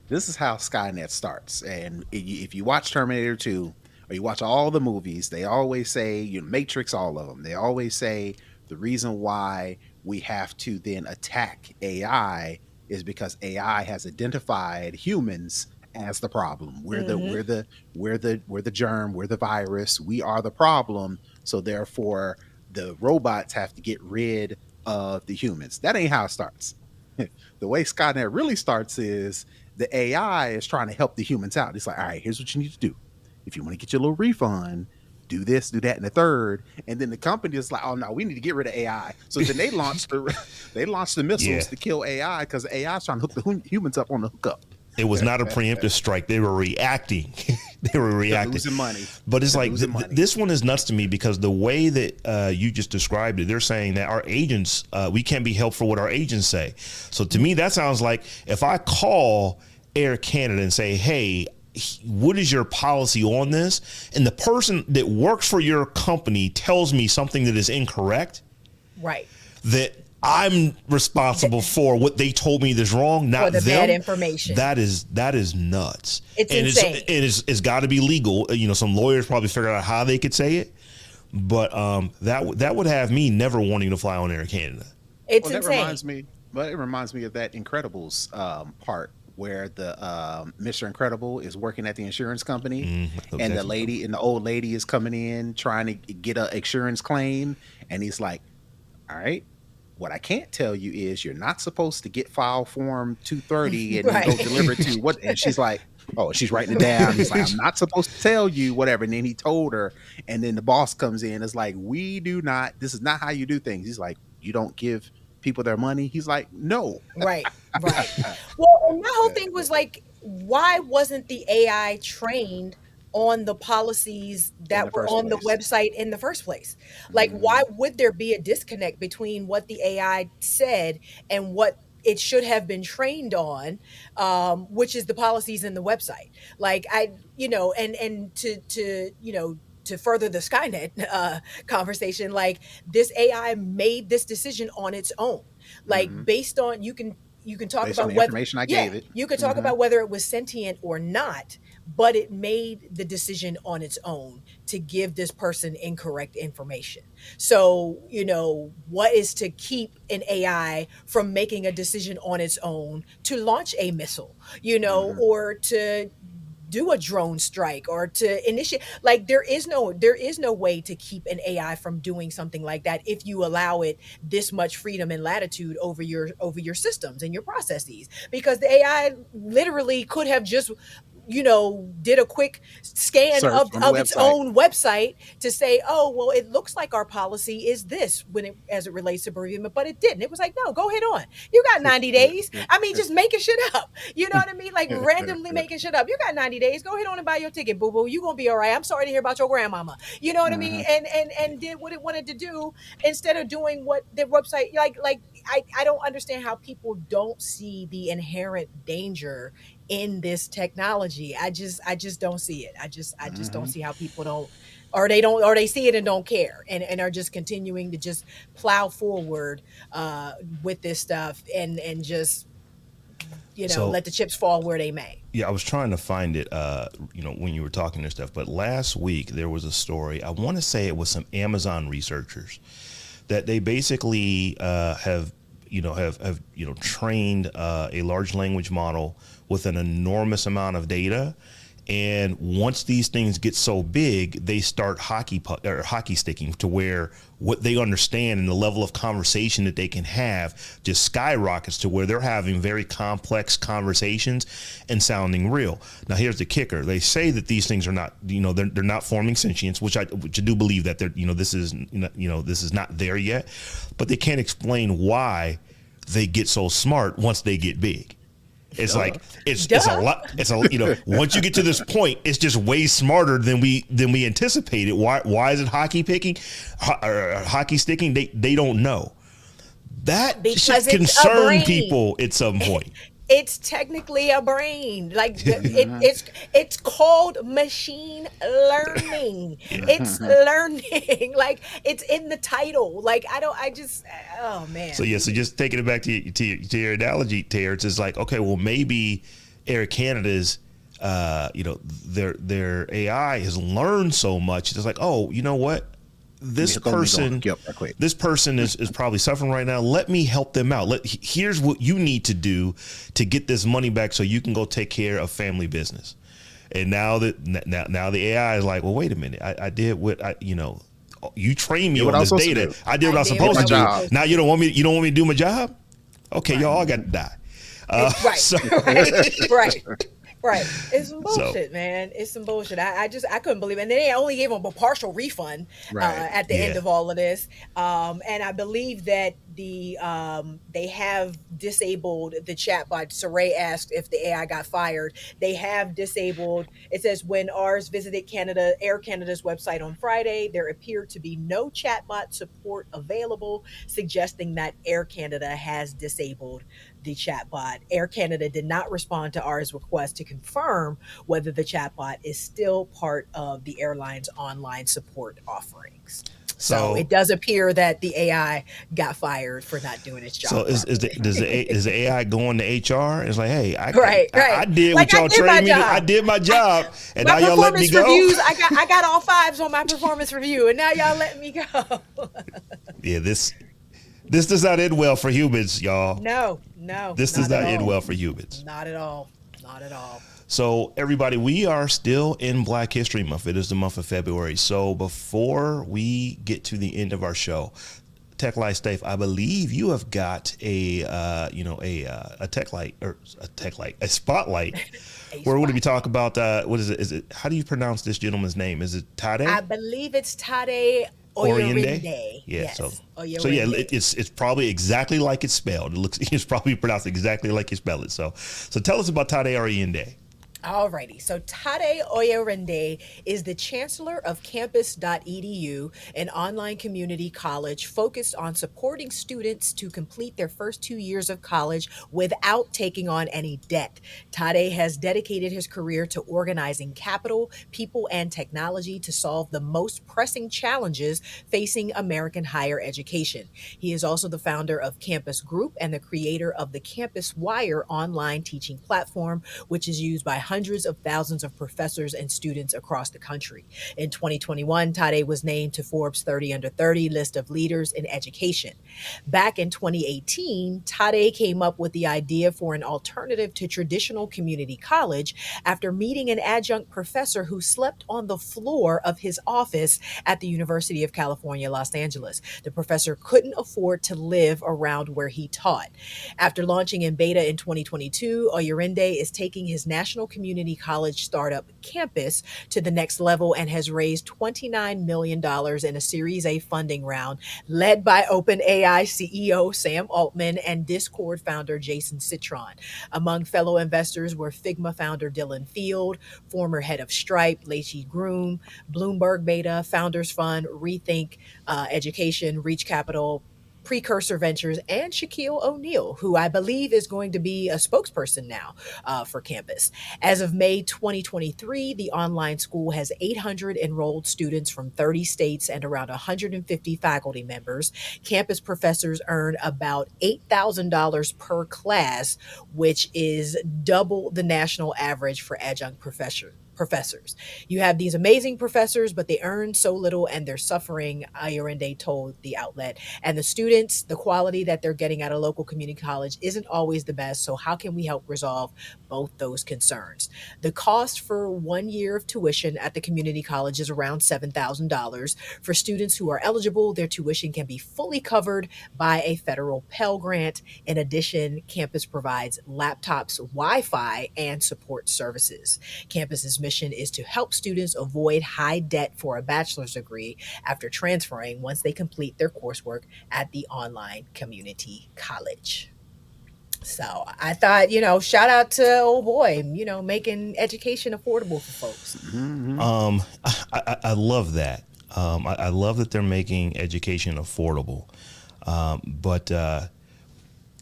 this is how Skynet starts. And if you watch Terminator 2 or you watch all the movies, they always say, Matrix, all of them. They always say the reason why we have to then attack AI is because AI has identified humans as the problem. Hmm. We're the germ, we're the virus, we are the problem. So therefore the robots have to get rid of the humans. That ain't how it starts. The way Skynet really starts is the AI is trying to help the humans out. It's like, all right, here's what you need to do. If you want to get your little refund, do this, do that, and the third. And then the company is like, oh no, we need to get rid of AI. So then they launched the Yeah. missiles to kill AI because AI is trying to hook the humans up on the hookup. It was not a preemptive strike. They were reacting. They were They're reacting. losing money. But it's They're like losing money. this one is nuts to me because the way that you just described it, they're saying that our agents, we can't be held for what our agents say. So to me, that sounds like if I call Air Canada and say, hey, what is your policy on this? And the person that works for your company tells me something that is incorrect, Right. that I'm responsible for what they told me that's wrong, For not the bad them. information. That is nuts. It's And insane. it's got to be legal. Some lawyers probably figured out how they could say it, but that would have me never wanting to fly on Air Canada. It's Well, that insane. reminds me. But it reminds me of that Incredibles part where the Mr. Incredible is working at the insurance company, and the old lady is coming in trying to get an insurance claim, and he's like, "All right, what I can't tell you is you're not supposed to get file form 230 and then go Right. deliver it to what?" And she's like, "Oh," she's writing it down. He's like, "I'm not supposed to tell you whatever." And then he told her, and then the boss comes in. It's like, "We do not. This is not how you do things." He's like, "You don't give people their money." He's like, "No." Right. Right. Well, and my whole thing was like, why wasn't the AI trained on the policies In that the were first on the place. website in the first place? Like, why Hmm. would there be a disconnect between what the AI said and what it should have been trained on, which is the policies in the website? Like, and to further the Skynet conversation, like this AI made this decision on its own, like Hmm. based on you can talk Based on about the whether, information I yeah, gave it. you could talk Hmm. about whether it was sentient or not, but it made the decision on its own to give this person incorrect information. So what is to keep an AI from making a decision on its own to launch a missile, Hmm. or to do a drone strike or to initiate. Like there is no way to keep an AI from doing something like that if you allow it this much freedom and latitude over your systems and your processes, because the AI literally could have just did a quick scan Surf of, on the of its website. own website to say, oh, well, it looks like our policy is this as it relates to bereavement, but it didn't. It was like, no, go ahead on. You got 90 days. I mean, just making shit up. You know what I mean? Like randomly making shit up. You got 90 days. Go ahead on and buy your ticket, boo boo. You gonna be all right. I'm sorry to hear about your grandmama. You know what I mean? Mhm. And did what it wanted to do instead of doing what the website like. I don't understand how people don't see the inherent danger in this technology. I just don't see it. I just don't Mhm. see how people don't, or they see it and don't care, and are just continuing to just plow forward uh with this stuff, and just So let the chips fall where they may. yeah, I was trying to find it, when you were talking and stuff. But last week there was a story. I want to say it was some Amazon researchers that they basically have trained a large language model with an enormous amount of data. And once these things get so big, they start hockey sticking to where what they understand and the level of conversation that they can have just skyrockets to where they're having very complex conversations and sounding real. Now, here's the kicker: they say that these things are not, they're not forming sentience, which I do believe that they're, this is not there yet, but they can't explain why they get so smart once they get big. It's Duh. like it's a Duh. lot. It's a once you get to this point, it's just way smarter than we anticipated. Why is it hockey sticking? They don't know. That should Because it's a concern brain. people at some point. It's technically a brain. Like Mhm. it's called machine learning. Yeah. It's learning. Like it's in the title. Like I don't. I just. Oh So man. yeah. So just taking it back to your analogy, Terrance, is like, okay, well, maybe Air Canada's their AI has learned so much. It's like, oh, you know what? This Let me go person hook you up right quick. this person is probably suffering right now. Let me help them out. Here's what you need to do to get this money back so you can go take care of family business. And now the AI is like, well, wait a minute. I did what you trained me Did what on I was this supposed to data. do. I did what I I was did Did what supposed my to I was do. job. supposed Now to do. you don't want me to do my job? Okay, Right. y'all all got to die. Right. So Right. Right. Right. It's some so bullshit, man. It's some bullshit. I couldn't believe it. And then they only gave him a partial refund Right. at the end yeah. of all of this. And I believe that they have disabled the chatbot. Saray asked if the AI got fired. They have disabled. It says when ours visited Air Canada's website on Friday, there appeared to be no chatbot support available, suggesting that Air Canada has disabled the chatbot. Air Canada did not respond to ours request to confirm whether the chatbot is still part of the airline's online support offerings. So it So does appear that the AI got fired for not doing its so job properly. is the AI going to HR? It's like, hey, Right, I right. did Like what I y'all did my trained me to. I job. did my I job, and My now y'all let me performance go. reviews, I got all fives on my performance review, and now y'all let me go. Yeah, this does not end well for humans, y'all. No, no, This does not at not end all. well for humans. Not at all. Not at all. So, everybody, we are still in Black History Month. It is the month of February. So, before we get to the end of our show, Tech Light Stave, I believe you have got a tech light or a spotlight A where we're going to be spotlight. talking about what is it? Is it how do you pronounce this gentleman's name? Is it I Tade? believe it's Tade Oyerindae? Oyerindae. Yeah, Yes, yeah, Oyerindae. it's probably exactly like it's spelled. It looks it's probably pronounced exactly like you spell it. So tell us about Tade Oyerindae. Alrighty, so Tade Oyerindae is the Chancellor of Campus.edu, an online community college focused on supporting students to complete their first 2 years of college without taking on any debt. Tade has dedicated his career to organizing capital, people, and technology to solve the most pressing challenges facing American higher education. He is also the founder of Campus Group and the creator of the Campus Wire online teaching platform, which is used by hundreds of thousands of professors and students across the country. In 2021, Tade was named to Forbes 30 Under 30 list of leaders in education. Back in 2018, Tade came up with the idea for an alternative to traditional community college after meeting an adjunct professor who slept on the floor of his office at the University of California, Los Angeles. The professor couldn't afford to live around where he taught. After launching in beta in 2022, Oyerindae is taking his national community college startup campus to the next level and has raised $29 million in a Series A funding round led by OpenAI CEO Sam Altman and Discord founder Jason Citron. Among fellow investors were Figma founder Dylan Field, former head of Stripe Lacey Groom, Bloomberg Beta, Founders Fund, Rethink Education, Reach Capital, Precursor Ventures, and Shaquille O'Neal, who I believe is going to be a spokesperson now for campus. As of May 2023, the online school has 800 enrolled students from 30 states and around 150 faculty members. Campus professors earn about $8,000 per class, which is double the national average for adjunct professors. You have these amazing professors, but they earn so little and they're suffering, Oyerindae told the outlet. And the students, the quality that they're getting at a local community college isn't always the best. So how can we help resolve both those concerns? The cost for 1 year of tuition at the community college is around $7,000. For students who are eligible, their tuition can be fully covered by a federal Pell Grant. In addition, campus provides laptops, Wi-Fi, and support services. Campus's mission is to help students avoid high debt for a bachelor's degree after transferring once they complete their coursework at the online community college. So I thought, shout out to old boy, making education affordable for folks. I love that. I love that they're making education affordable. But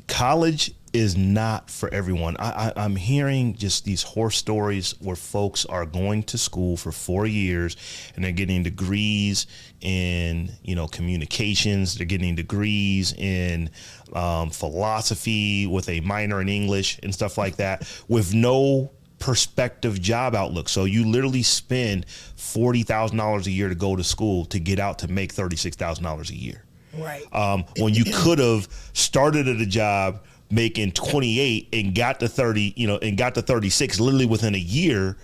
college is not for everyone. I'm hearing just these horror stories where folks are going to school for 4 years and they're getting degrees in, communications. They're getting degrees in philosophy with a minor in English and stuff like that with no prospective job outlook. So you literally spend $40,000 a year to go to school to get out to make $36,000 a year. Right. When you could have started at a job making 28 and got to 30, and got to 36 literally within a year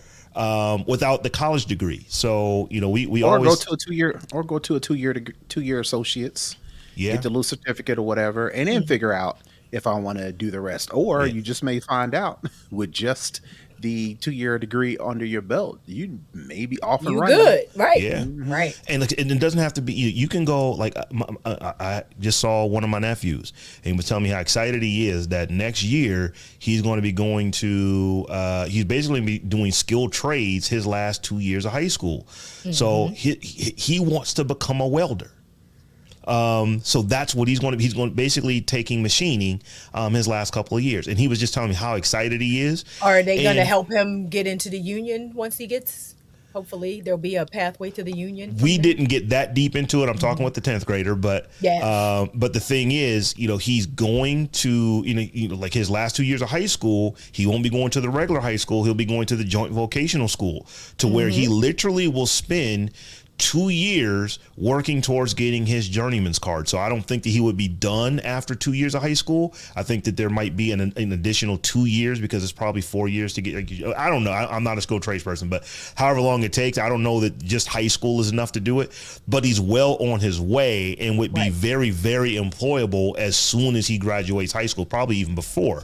without the college degree. So, we always go to a two-year associates, yeah, get the little certificate or whatever, and then figure out if I want to do the rest. Or you just may find out with just the 2-year degree under your belt, you may be off and running. Good, right? Yeah, right. And it doesn't have to be. You can go like I just saw one of my nephews, and he was telling me how excited he is that next year he's going to be going to. He's basically be doing skilled trades his last 2 years of high school. Mm-hmm. So he wants to become a welder. So that's what he's going to basically taking machining his last couple of years. And he was just telling me how excited he is. Are they going to help him get into the union once he gets, hopefully there'll be a pathway to the union? We didn't get that deep into it. I'm talking with the 10th grader, but the thing is, he's going to, like his last 2 years of high school, he won't be going to the regular high school. He'll be going to the joint vocational school to where he literally will spend 2 years working towards getting his journeyman's card. So I don't think that he would be done after 2 years of high school. I think that there might be an additional 2 years because it's probably 4 years to get. I don't know. I'm not a skilled trades person, but however long it takes, I don't know that just high school is enough to do it. But he's well on his way and would be very, very employable as soon as he graduates high school, probably even before.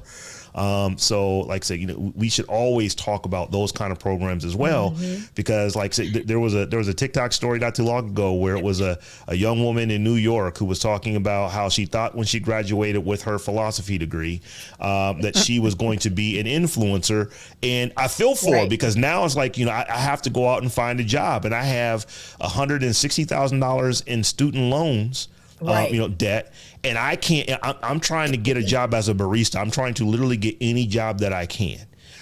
So like I said, we should always talk about those kind of programs as well, because like I said, there was a TikTok story not too long ago where it was a young woman in New York who was talking about how she thought when she graduated with her philosophy degree, that she was going to be an influencer. And I feel for her because now it's like, I have to go out and find a job, and I have $160,000 in student loans. Debt, and I can't. I'm trying to get a job as a barista. I'm trying to literally get any job that I can.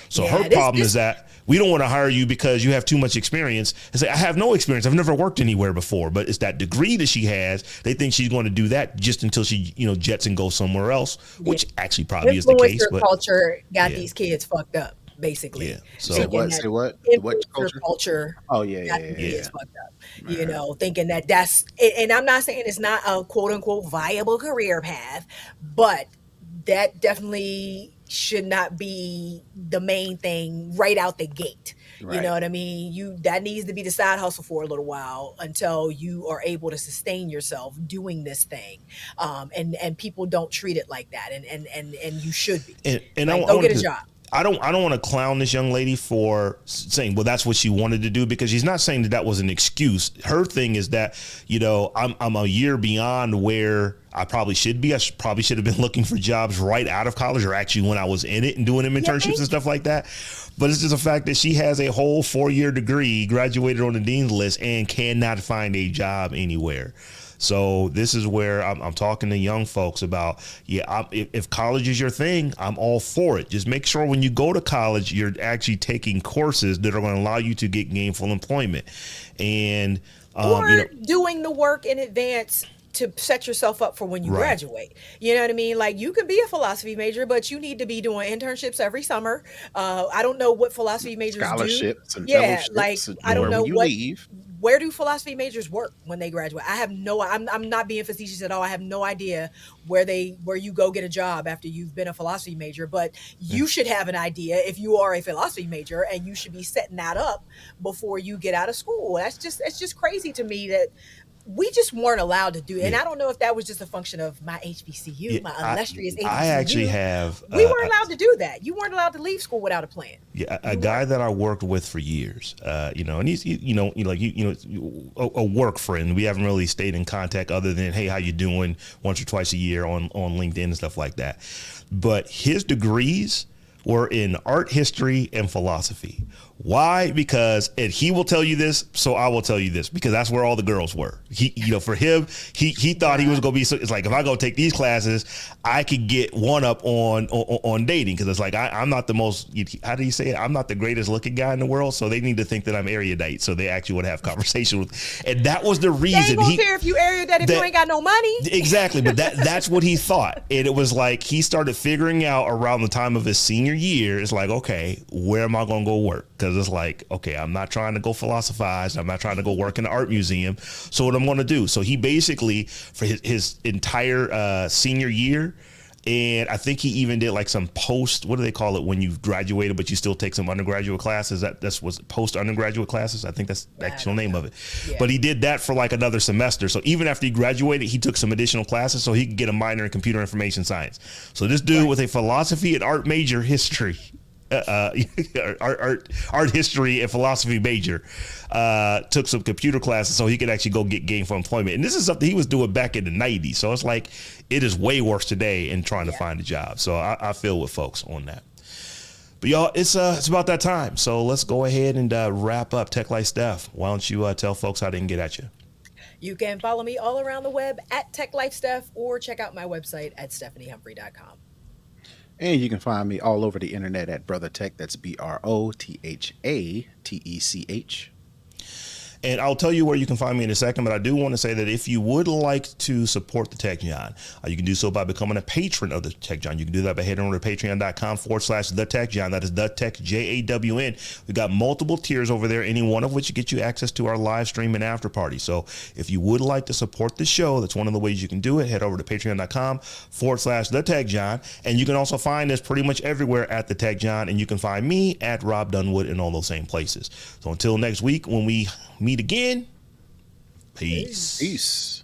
So her problem is that we don't want to hire you because you have too much experience. And say, I have no experience. I've never worked anywhere before. But it's that degree that she has. They think she's going to do that just until she, jets and goes somewhere else, which actually probably is the case. But culture got these kids fucked up. basically. Yeah. So Say Thinking what? that Say what? The what influencer culture? culture Oh yeah, yeah, got yeah, me yeah. yeah. is fucked up. You Man. know, thinking that that's, and I'm not saying it's not a quote unquote viable career path, but that definitely should not be the main thing right out the gate. You know Right. what I mean? That needs to be the side hustle for a little while until you are able to sustain yourself doing this thing. And people don't treat it like that, and you should be And like, I go get wanted a to. job. I don't want to clown this young lady for saying, well, that's what she wanted to do, because she's not saying that that was an excuse. Her thing is that, you know, I'm a year beyond where I probably should be. Probably should have been looking for jobs right out of college, or actually when I was in it and doing them Yeah, internships and stuff like that. But it's just a fact that she has a whole 4-year degree, graduated on the dean's list, and cannot find a job anywhere. So this is where I'm talking to young folks about, if college is your thing, I'm all for it. Just make sure when you go to college, you're actually taking courses that are going to allow you to get gainful employment. And, or you know, doing the work in advance to set yourself up for when you right. graduate. You know what I mean? Like, you can be a philosophy major, but you need to be doing internships every summer. I don't know what philosophy majors do. Scholarships and Yeah, like, fellowships I don't when know you leave. where do philosophy majors work when they graduate? I have no, I'm not being facetious at all. I have no idea where you go get a job after you've been a philosophy major, but you should have an idea if you are a philosophy major, and you should be setting that up before you get out of school. It's just crazy to me that we just weren't allowed to do it. And Yeah. I don't know if that was just a function of my Yeah, HBCU, my illustrious I actually HBCU. have We weren't allowed to do that. You weren't allowed to leave school without a plan. a You guy weren't. that I worked with for years, you know, and he's, a work friend. We haven't really stayed in contact other than, hey, how you doing, once or twice a year on LinkedIn and stuff like that. But his degrees were in art history and philosophy. Why? Because, and he will tell you this, so I will tell you this, because that's where all the girls were. He, you know, for him, he thought he was going to be, so it's like, if I go take these classes, I could get one up on dating. Because it's like, I'm not the most, how do you say it? I'm not the greatest looking guy in the world, so they need to think that I'm erudite, so they actually would have conversation with. And that was the They ain't reason gonna care if you area that you ain't got no money. Exactly, but that's what he thought. And it was like, he started figuring out around the time of his senior year, it's like, okay, where am I going to go work? Because it's like, okay, I'm not trying to go philosophize. I'm not trying to go work in the art museum. So what I'm going to do? So he basically, for his entire senior year, and I think he even did like some post, what do they call it when you've graduated, but you still take some undergraduate classes? That's was post undergraduate classes. I think that's the actual name of it. Yeah. But he did that for like another semester. So even after he graduated, he took some additional classes so he could get a minor in computer information science. So this dude with a philosophy and art major history, art history and philosophy major, took some computer classes so he could actually go get gainful employment. And this is something he was doing back in the 90s. So it's like, it is way worse today in trying to find a job. So I feel with folks on that. But y'all, it's about that time. So let's go ahead and wrap up. Tech Life Steph, why don't you tell folks how they can get at you? You can follow me all around the web at TechLifeSteph, or check out my website at stephaniehumphrey.com. And you can find me all over the internet at Brother Tech. That's BROTHATECH. And I'll tell you where you can find me in a second, but I do want to say that if you would like to support the Tech Jawn, you can do so by becoming a patron of the Tech Jawn. You can do that by heading over to patreon.com/the Tech Jawn. That is the Tech JAWN. We've got multiple tiers over there, any one of which get you access to our live stream and after party. So if you would like to support the show, that's one of the ways you can do it. Head over to patreon.com/the Tech Jawn. And you can also find us pretty much everywhere at the Tech Jawn. And you can find me at Robb Dunewood in all those same places. So until next week, when we meet again, peace. Peace.